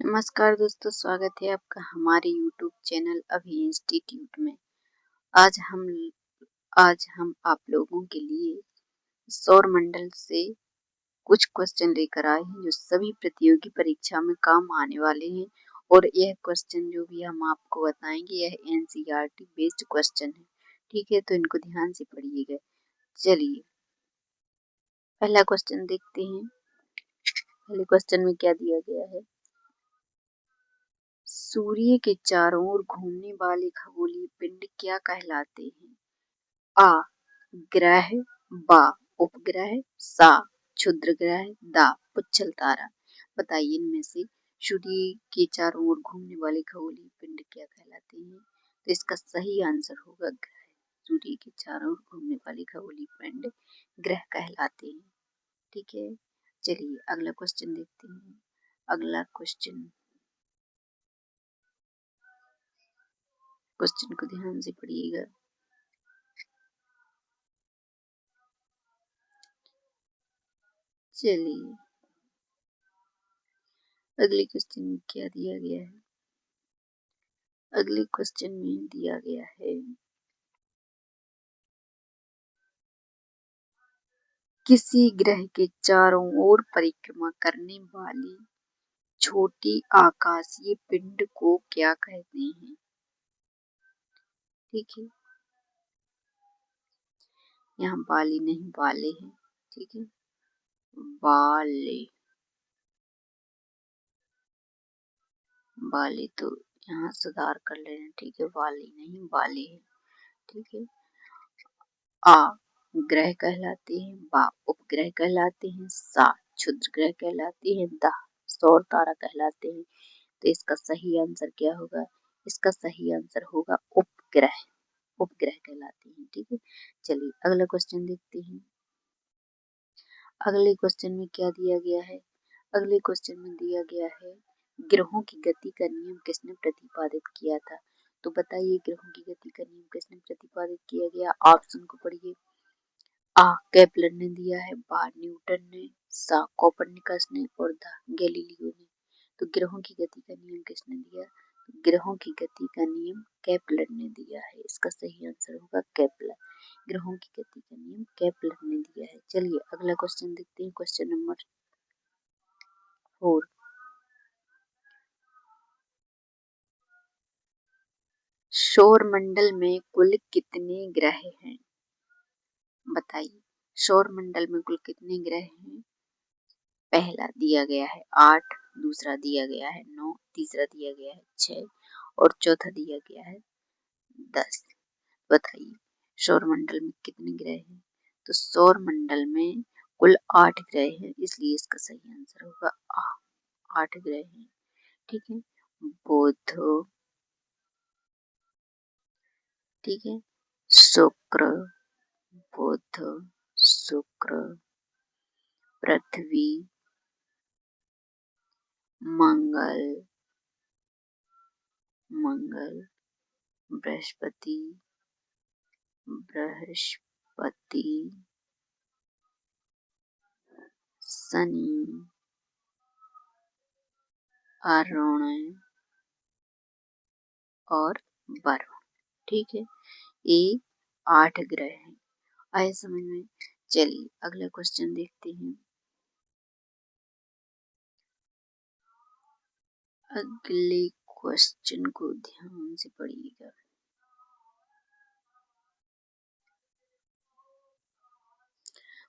नमस्कार दोस्तों, स्वागत है आपका हमारे YouTube चैनल अभी इंस्टीट्यूट में। आज हम आज हम आप लोगों के लिए सौर मंडल से कुछ क्वेश्चन लेकर आए हैं जो सभी प्रतियोगी परीक्षा में काम आने वाले हैं। और यह क्वेश्चन जो भी हम आपको बताएंगे यह NCERT बेस्ड क्वेश्चन है। ठीक है, तो इनको ध्यान से पढ़िएगा। चलिए पहला क्वेश्चन देखते हैं। पहले क्वेश्चन में क्या दिया गया है। सूर्य के चारों ओर घूमने वाले खगोलीय पिंड क्या कहलाते हैं। आ ग्रह, बा उपग्रह, सा क्षुद्र ग्रह, दा पुच्छल तारा। बताइए इनमें से सूर्य के चारों ओर घूमने वाले खगोलीय पिंड क्या कहलाते हैं। तो इसका सही आंसर होगा ग्रह। सूर्य के चारों ओर घूमने वाले खगोलीय पिंड ग्रह कहलाते हैं। ठीक है, चलिए अगला क्वेश्चन देखते हैं। अगला क्वेश्चन को ध्यान से पढ़िएगा। चलिए अगले क्वेश्चन में क्या दिया गया है। अगले क्वेश्चन में दिया गया है किसी ग्रह के चारों ओर परिक्रमा करने वाली छोटी आकाशीय पिंड को क्या कहते हैं। ठीक है, यहाँ बाली नहीं बाले है। ठीक है, बाले बाले तो यहाँ सुधार कर लेना। ठीक है, बाली नहीं बाले है। ठीक है, आ ग्रह कहलाते हैं, बा उपग्रह कहलाते हैं, सा क्षुद्र ग्रह कहलाते हैं, दा सौर तारा कहलाते हैं। तो इसका सही आंसर क्या होगा। इसका सही आंसर होगा उपग्रह। उपग्रह कहलाते हैं। ठीक है, चलिए अगला क्वेश्चन देखते हैं। अगले क्वेश्चन में क्या दिया गया है। अगले क्वेश्चन में दिया गया है ग्रहों की गति का नियम किसने प्रतिपादित किया था। तो बताइए ग्रहों की गति का नियम किसने प्रतिपादित किया गया। ऑप्शन को पढ़िए। आ केपलर ने दिया है, बा न्यूटन ने, सा कोपरनिकस ने और दा गैलीलियो ने। तो ग्रहों की गति का नियम किसने दिया। ग्रहों की गति का नियम केपलर ने दिया है। इसका सही आंसर होगा केपलर। ग्रहों की गति का नियम केपलर ने दिया है। चलिए अगला क्वेश्चन देखते हैं। Question number 4। सौर मंडल में कुल कितने ग्रह हैं। बताइए सौर मंडल में कुल कितने ग्रह हैं। पहला दिया गया है 8, दूसरा दिया गया है 9, तीसरा दिया गया है 6 और चौथा दिया गया है 10। बताइए सौर मंडल में कितने ग्रह हैं। तो सौर मंडल में कुल 8 ग्रह हैं, इसलिए इसका सही आंसर होगा 8 ग्रह हैं। ठीक है, बुध, ठीक है, शुक्र, बुध, शुक्र, पृथ्वी, मंगल, बृहस्पति, शनि, अरुण और वरुण। ठीक है, ये 8 ग्रह हैं। आए समझ में। चलिए अगला क्वेश्चन देखते हैं। अगले क्वेश्चन को ध्यान से पढ़िएगा।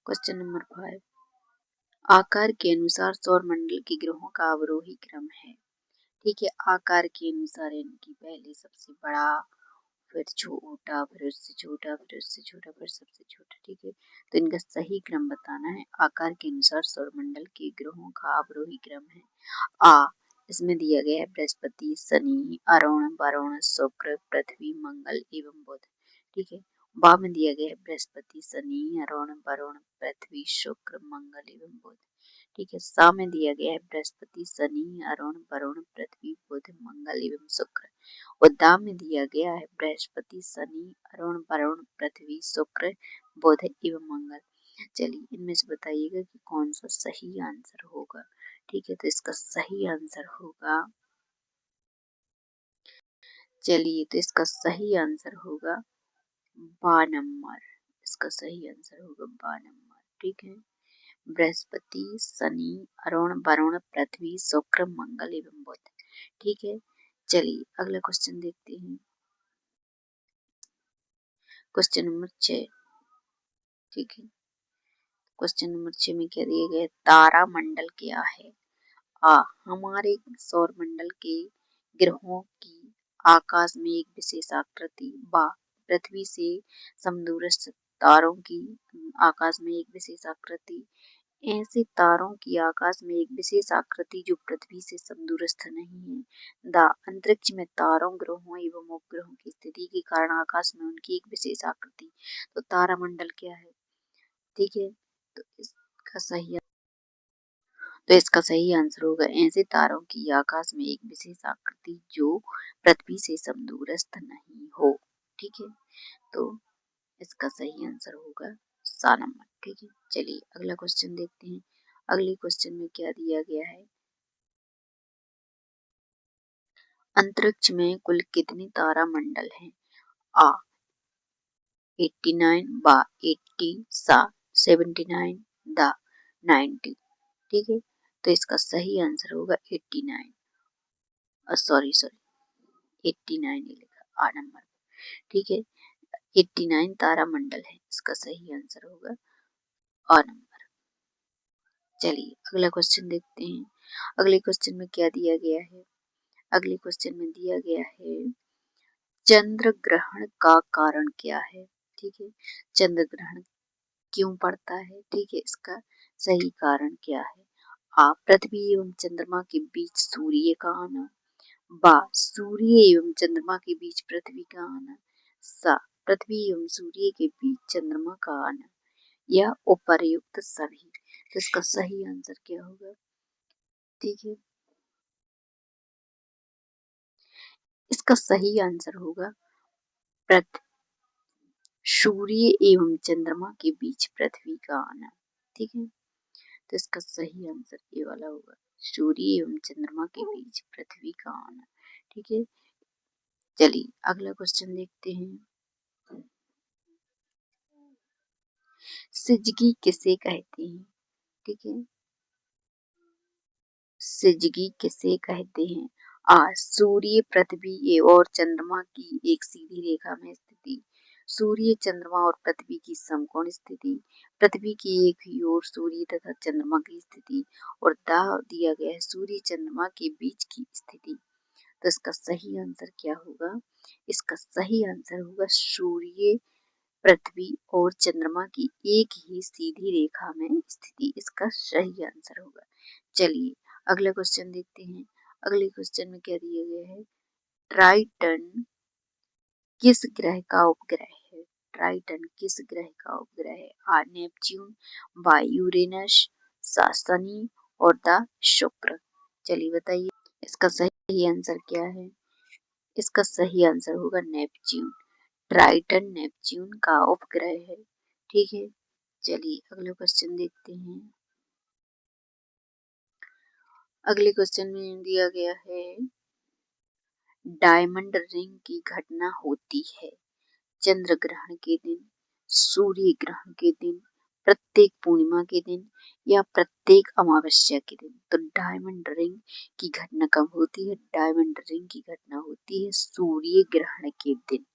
Question number 5। आकार के अनुसार सौर मंडल के ग्रहों का अवरोही क्रम है। ठीक है, आकार के अनुसार इनकी पहले सबसे बड़ा, फिर छोटा, फिर उससे छोटा, फिर उससे छोटा, फिर सबसे छोटा। ठीक है, तो इनका सही क्रम बताना है। आकार के अनुसार सौरमंडल के ग्रहों का अवरोही क्रम है। आ इसमें दिया गया है बृहस्पति, शनि, अरुण, वरुण, शुक्र, पृथ्वी, मंगल एवं बुध। ठीक है, बा में दिया गया है बृहस्पति, शनि, अरुण, वरुण, पृथ्वी, शुक्र, मंगल एवं बुध। ठीक है, सा में दिया गया है बृहस्पति, शनि, अरुण, वरुण, पृथ्वी, बुध, मंगल एवं शुक्र। और दा में दिया गया है बृहस्पति, शनि, अरुण, वरुण, पृथ्वी, शुक्र, बुध एवं मंगल। चलिए इनमें से बताइएगा कि कौन सा सही आंसर होगा। ठीक है, तो इसका सही आंसर होगा, चलिए तो इसका सही आंसर होगा 12 नंबर। इसका सही आंसर होगा 12 नंबर। ठीक है, बृहस्पति, शनि, अरुण, वरुण, पृथ्वी, शुक्र, मंगल एवं बुध। ठीक है, चलिए अगला क्वेश्चन देखते हैं। Question number 6। ठीक है, क्वेश्चन नंबर 6 में क्या दिया गया है? तारा मंडल क्या है? आ, हमारे सौर मंडल के ग्रहों की आकाश में एक विशेष आकृति। बा, पृथ्वी से समदूर तारों की आकाश में एक विशेष आकृति। ऐसे तारों की आकाश में एक विशेष आकृति जो पृथ्वी से समदूरस्थ नहीं है। द, अंतरिक्ष में तारों, ग्रहों एवं उपग्रहों की स्थिति के कारण आकाश में उनकी एक विशेष आकृति। तो तारामंडल क्या है? ठीक है, तो इसका सही आंसर होगा, ऐसे तारों की आकाश में एक विशेष आकृति जो पृथ्वी से समदूरस्थ नहीं हो। ठीक है, तो इसका सही आंसर होगा 7 नंबर। ठीक है, चलिए अगला क्वेश्चन देखते हैं। अगले क्वेश्चन में क्या दिया गया है? अंतरिक्ष में कुल कितने तारा मंडल हैं? आ, 89, बा, 80, सा, 79, दा, 90। ठीक है, तो इसका सही आंसर होगा 89। सॉरी सॉरी 89 ही लिखा 8 नंबर। ठीक है, 89 तारा मंडल है, इसका सही आंसर होगा 8 नंबर। चलिए अगला क्वेश्चन देखते हैं। अगले क्वेश्चन में क्या दिया गया है? अगले क्वेश्चन में दिया गया है चंद्र ग्रहण का कारण क्या है? ठीक है, चंद्र ग्रहण क्यों पड़ता है? ठीक है, इसका सही कारण क्या है? आ, पृथ्वी एवं चंद्रमा के बीच सूर्य का आना। बा, सूर्य एवं चंद्रमा के बीच पृथ्वी का आना। सा, पृथ्वी एवं सूर्य के बीच चंद्रमा का आना, या उपर्युक्त सभी। तो इसका सही आंसर क्या होगा? ठीक है, इसका सही आंसर होगा सूर्य एवं चंद्रमा के बीच पृथ्वी का आना। ठीक है, तो इसका सही आंसर ये वाला होगा, सूर्य एवं चंद्रमा के बीच पृथ्वी का आना। ठीक है, चलिए अगला क्वेश्चन देखते हैं। सिजगी किसे कहते हैं? ठीक है, सिजगी किसे कहते हैं? आ, सूर्य, पृथ्वी और चंद्रमा की एक सीधी रेखा में स्थिति। सूर्य, चंद्रमा और पृथ्वी की समकोण स्थिति। पृथ्वी की एक ही ओर सूर्य तथा चंद्रमा की स्थिति। और दा दिया गया है सूर्य चंद्रमा के बीच की स्थिति। तो इसका सही आंसर क्या होगा? इसका सही आंसर होगा सूर्य, पृथ्वी और चंद्रमा की एक ही सीधी रेखा में स्थिति। इसका सही आंसर होगा। चलिए अगला क्वेश्चन देखते हैं। अगले क्वेश्चन में क्या दिया गया है? ट्राइटन किस ग्रह का उपग्रह है? ट्राइटन किस ग्रह का उपग्रह है? आ, नेपच्यून, बा, यूरेनस, सा, शनि और द, शुक्र। चलिए बताइए इसका सही आंसर क्या है? इसका सही आंसर होगा नेपच्यून। ट्राइटन नेपच्यून का उपग्रह है। ठीक है, चलिए अगला क्वेश्चन देखते हैं। अगले क्वेश्चन में दिया गया है डायमंड रिंग की घटना होती है चंद्र ग्रहण के दिन, सूर्य ग्रहण के दिन, प्रत्येक पूर्णिमा के दिन या प्रत्येक अमावस्या के दिन। तो डायमंड रिंग की घटना कब होती है? डायमंड रिंग की घटना होती है सूर्य ग्रहण के दिन।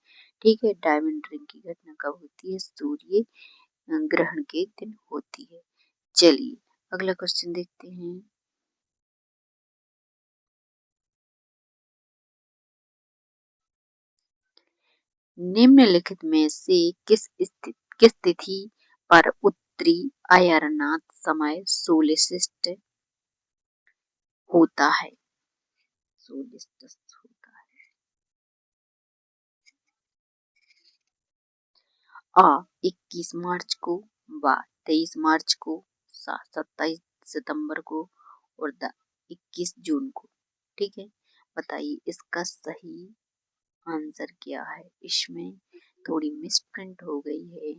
ठीक है, डायमंड रिंग की घटना कब होती है? सूर्य ग्रहण के दिन होती है। चलिए अगला क्वेश्चन देखते हैं। निम्नलिखित में से किस तिथि पर उत्तरी अयरनाथ समय सोलिस्टिस होता है? सोलिस्टिस होता है। आ, 21 मार्च को, बा, 23 मार्च को, सा, 27 सितंबर को और द, 21 जून को। ठीक है, बताइए इसका सही आंसर क्या है? इसमें थोड़ी मिसप्रिंट हो गई है।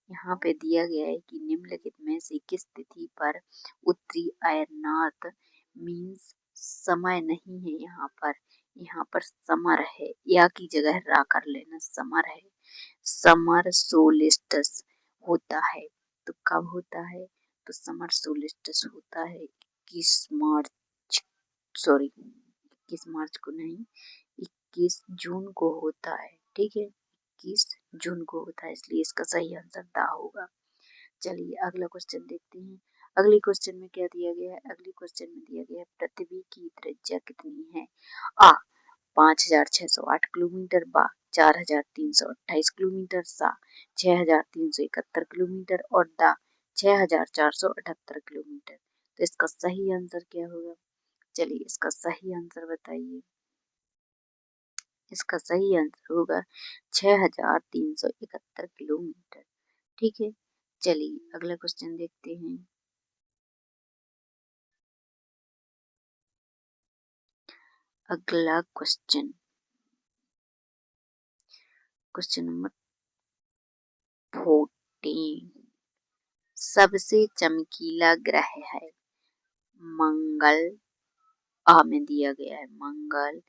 यहाँ पे दिया गया है कि निम्नलिखित में से किस तिथि पर उत्तरी अयरनाथ मीन्स समय नहीं है यहाँ पर समर है, या की जगह रा कर लेना, समर है। समर सोलिस्टिस होता है, तो कब होता है? तो समर सोलिस्टिस होता है 21 मार्च, सॉरी 21 मार्च को नहीं, 21 जून को होता है। ठीक है, 21 जून को होता है, इसलिए इसका सही आंसर दा होगा। चलिए अगला क्वेश्चन देखते हैं। अगले क्वेश्चन में क्या दिया गया है? अगले क्वेश्चन में दिया गया है पृथ्वी की त्रिज्या कितनी है? आ 5608 किलोमीटर, बा 4328 किलोमीटर, सा 6371 किलोमीटर और दा 6478 किलोमीटर। तो इसका सही आंसर क्या होगा? चलिए इसका सही आंसर बताइए। इसका सही आंसर होगा 6371 किलोमीटर। ठीक है, चलिए अगला क्वेश्चन देखते हैं। अगला क्वेश्चन, क्वेश्चन नंबर 14। सबसे चमकीला ग्रह है मंगल, आ में दिया गया है मंगल,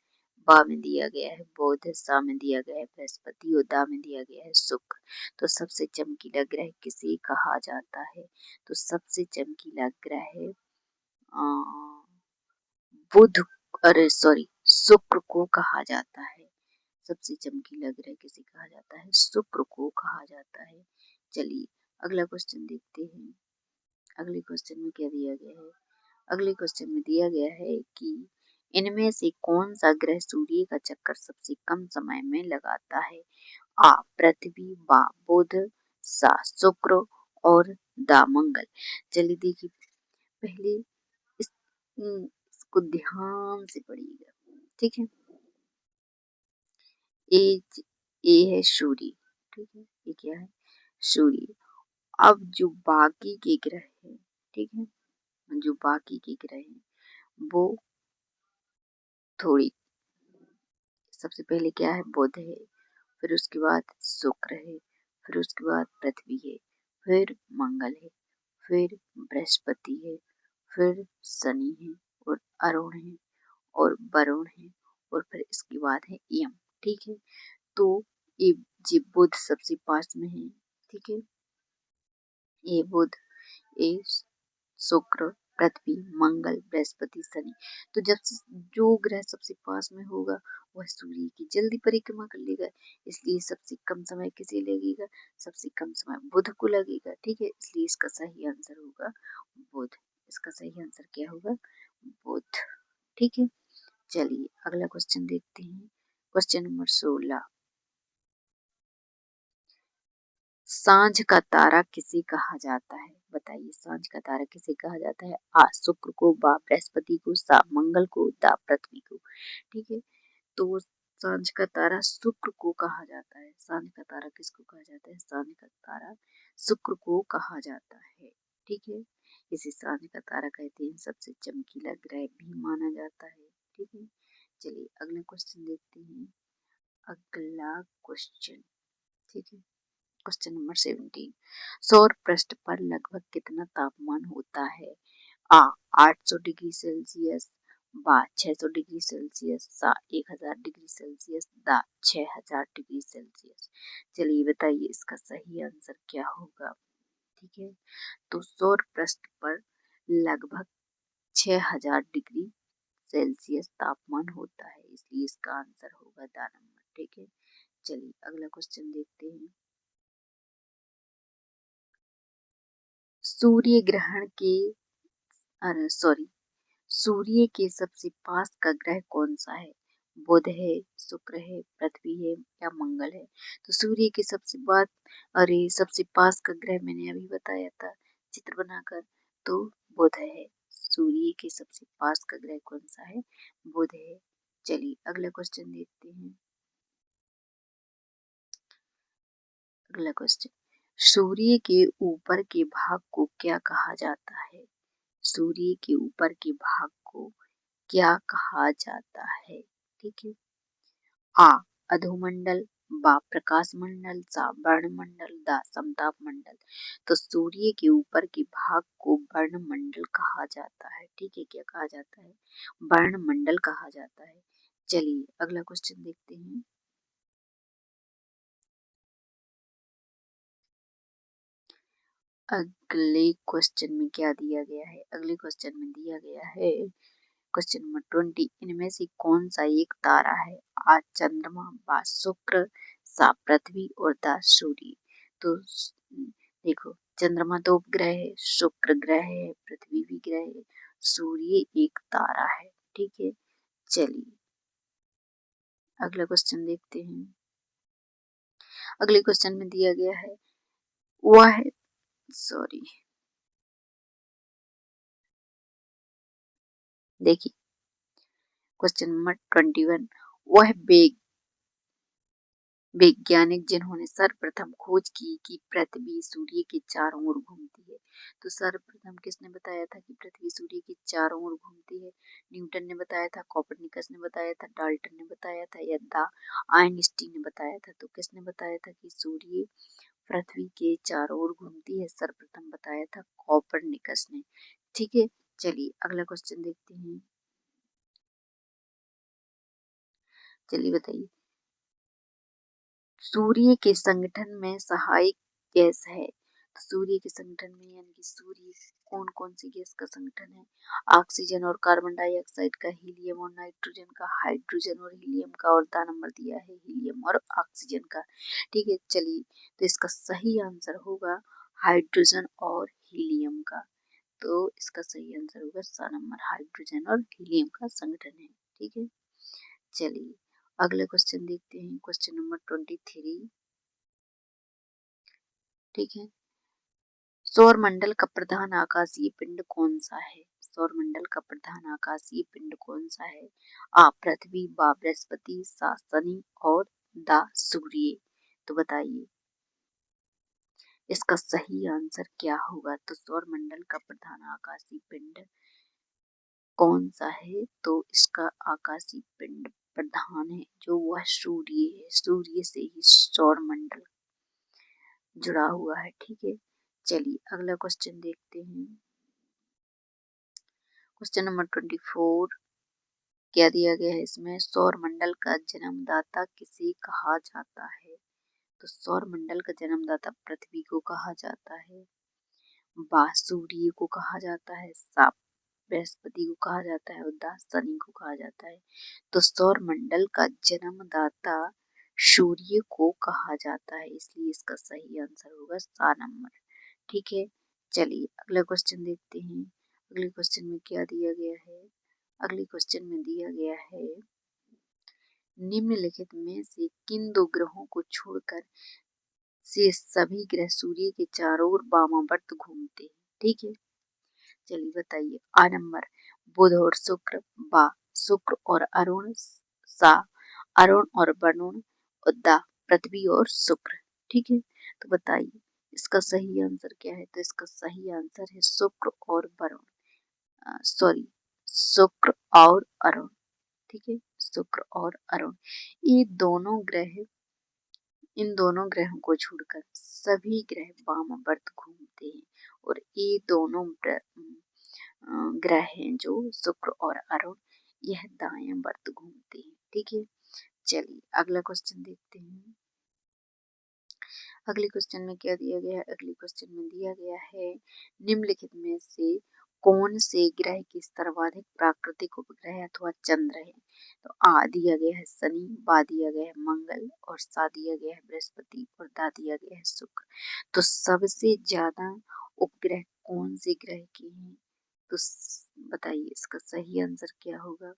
बा में दिया गया है बुध, सा में दिया गया है बृहस्पति और दा में दिया गया है शुक्र। तो सबसे चमकीला ग्रह किसे कहा जाता है? तो सबसे चमकीला ग्रह बुध, अरे सॉरी, शुक्र को कहा जाता है। सबसे चमकीला ग्रह किसे कहा जाता है? शुक्र को कहा जाता है। चलिए अगला क्वेश्चन देखते हैं। अगले क्वेश्चन में क्या दिया गया है? अगले क्वेश्चन में दिया गया है कि इनमें से कौन सा ग्रह सूर्य का चक्कर सबसे कम समय में लगाता है? आ पृथ्वी, बा बुध, सा शुक्र और दा मंगल। चलिए देखिए, पहले इस इसको ध्यान से पढ़िएगा। ठीक है, ए ए है सूर्य। ठीक है, ये क्या है? सूर्य। अब जो बाकी के ग्रह हैं, ठीक है, जो बाकी के ग्रह हैं वो थोड़ी, सबसे पहले क्या है? बुध है, फिर उसके बाद शुक्र है, फिर उसके बाद पृथ्वी है, फिर मंगल है, फिर बृहस्पति है, फिर शनि है और अरुण है और वरुण है और फिर इसके बाद है यम। ठीक है, तो ये बुध सबसे पास में है। ठीक है, ये बुध, ये शुक्र, पृथ्वी, मंगल, बृहस्पति, शनि। तो जब जो ग्रह सबसे पास में होगा वह सूर्य की जल्दी परिक्रमा कर लेगा, इसलिए सबसे कम समय किसे लगेगा? सबसे कम समय बुध को लगेगा। ठीक है, इसलिए इसका सही आंसर होगा बुध। इसका सही आंसर क्या होगा? बुध। ठीक है, चलिए अगला क्वेश्चन देखते हैं। Question number 16। सांझ का तारा किसे कहा जाता है? बताइए, सांझ का तारा किसे कहा जाता है? आ शुक्र को, बा बृहस्पति को, सा मंगल को, दा पृथ्वी को। ठीक है, तो सांझ का तारा शुक्र को कहा जाता है। सांझ का तारा किसको कहा जाता है? सांझ का तारा शुक्र को कहा जाता है। ठीक है, इसे सांझ का तारा कहते हैं, सबसे चमकीला ग्रह भी माना जाता है। ठीक है, चलिए अगला क्वेश्चन देखते हैं। अगला क्वेश्चन, ठीक है, क्वेश्चन नंबर 17। सौर पृष्ठ पर लगभग कितना तापमान होता है? आ 800 डिग्री सेल्सियस, बा 600 डिग्री सेल्सियस, सा 1000 डिग्री सेल्सियस, दा 6000 डिग्री सेल्सियस। चलिए बताइए इसका सही आंसर क्या होगा? ठीक है, तो सौर पृष्ठ पर लगभग 6000 डिग्री सेल्सियस तापमान होता है, इसलिए इसका आंसर होगा दा नंबर। ठीक है, चलिए अगला क्वेश्चन देखते हैं। सूर्य ग्रहण के, अरे सॉरी, सूर्य के सबसे पास का ग्रह कौन सा है? बुध है, शुक्र है, पृथ्वी है या मंगल है? तो सूर्य के सबसे पास, अरे सबसे पास का ग्रह मैंने अभी बताया था चित्र बनाकर, तो बुध है। सूर्य के सबसे पास का ग्रह कौन सा है? बुध है। चलिए अगला क्वेश्चन देखते हैं। अगला क्वेश्चन, सूर्य के ऊपर के भाग को क्या कहा जाता है? सूर्य के ऊपर के भाग को क्या कहा जाता है? ठीक है, आ अधोमंडल, बा प्रकाश मंडल, सा वर्ण मंडल, दा समताप मंडल। तो सूर्य के ऊपर के भाग को वर्ण मंडल कहा जाता है। ठीक है, क्या कहा जाता है? वर्ण मंडल कहा जाता है। चलिए अगला क्वेश्चन देखते हैं। अगले क्वेश्चन में क्या दिया गया है? अगले क्वेश्चन में दिया गया है क्वेश्चन नंबर 20, इनमें से कौन सा एक तारा है? आ चंद्रमा, बा शुक्र, सा पृथ्वी और दा सूर्य। तो देखो, चंद्रमा तो उपग्रह है, शुक्र ग्रह है, पृथ्वी भी ग्रह है, सूर्य एक तारा है। ठीक है, चलिए अगला क्वेश्चन देखते हैं। अगले क्वेश्चन में दिया गया है वह सॉरी देखिए क्वेश्चन नंबर 21, वह वैज्ञानिक जिन्होंने सर्वप्रथम खोज की कि पृथ्वी सूर्य के चारों ओर घूमती है। तो सर्वप्रथम किसने बताया था कि पृथ्वी सूर्य के चारों ओर घूमती है? न्यूटन ने बताया था, कोपरनिकस ने बताया था, डाल्टन ने बताया था या द आइंस्टीन ने बताया था? तो किसने बताया था कि सूर्य पृथ्वी के चारों ओर घूमती है? सर्वप्रथम बताया था कोपरनिकस ने। ठीक है, चलिए अगला क्वेश्चन देखते हैं। चलिए बताइए, सूर्य के संगठन में सहायक गैस है। तो सूर्य के संगठन में यानी कि सूर्य कौन कौन सी गैस का संगठन है? ऑक्सीजन और कार्बन डाइऑक्साइड का, हीलियम और नाइट्रोजन का, हाइड्रोजन और हीलियम का, और दा नंबर दिया है हीलियम और ऑक्सीजन का। ठीक है, चलिए तो इसका सही आंसर होगा हाइड्रोजन और हीलियम का। तो इसका सही आंसर होगा सा नंबर, हाइड्रोजन और हीलियम का संगठन है। ठीक है, चलिए अगले क्वेश्चन देखते हैं, क्वेश्चन नंबर 23। ठीक है, सौर मंडल का प्रधान आकाशीय पिंड कौन सा है? सौर मंडल का प्रधान आकाशीय पिंड कौन सा है? आ पृथ्वी, बा बृहस्पति, सा शनि और दा सूर्य। तो बताइए इसका सही आंसर क्या होगा? तो सौर मंडल का प्रधान आकाशीय पिंड कौन सा है? तो इसका आकाशीय पिंड प्रधान है जो वह सूर्य है। सूर्य से ही सौर मंडल जुड़ा हुआ है। ठीक है, चलिए अगला क्वेश्चन देखते हैं। क्वेश्चन नंबर 24 क्या दिया गया है इसमें? सौर मंडल का जन्मदाता किसे कहा जाता है? तो सौर मंडल का जन्मदाता पृथ्वी को कहा जाता है, बा सूर्य को कहा जाता है, सा बृहस्पति को कहा जाता है और दा शनि को कहा जाता है। तो सौर मंडल का जन्मदाता सूर्य को कहा जाता है, इसलिए इसका सही आंसर होगा सा नंबर। ठीक है, चलिए अगला क्वेश्चन देखते हैं। अगले क्वेश्चन में क्या दिया गया है? अगले क्वेश्चन में दिया गया है निम्नलिखित में से किन दो ग्रहों को छोड़कर से सभी ग्रह सूर्य के चारों ओर वामावर्त घूमते हैं? ठीक है, चलिए बताइए। आ नंबर बुध और शुक्र, बा शुक्र और अरुण, सा अरुण और वरुण, और दा पृथ्वी और शुक्र। ठीक है, तो बताइए इसका सही आंसर क्या है? तो इसका सही आंसर है शुक्र और वरुण, सॉरी शुक्र और अरुण। ठीक है, शुक्र और अरुण, ये दोनों ग्रह, इन दोनों ग्रहों को छोड़कर सभी ग्रह वामावर्त घूमते हैं, और ये दोनों ग्रह हैं जो शुक्र और अरुण, यह दाएं वर्त घूमते हैं। ठीक है, चलिए अगला क्वेश्चन देखते हैं। अगले क्वेश्चन में क्या दिया गया है? अगले क्वेश्चन में दिया गया है निम्नलिखित में से कौन से ग्रह के सर्वाधिक प्राकृतिक उपग्रह अथवा चंद्र है? तो आ दिया गया है शनि, बा दिया गया है मंगल, और सा दिया गया है बृहस्पति, और दा दिया गया है शुक्र। तो सबसे ज्यादा उपग्रह कौन से ग्रह के हैं? तो बताइए इसका सही आंसर क्या होगा?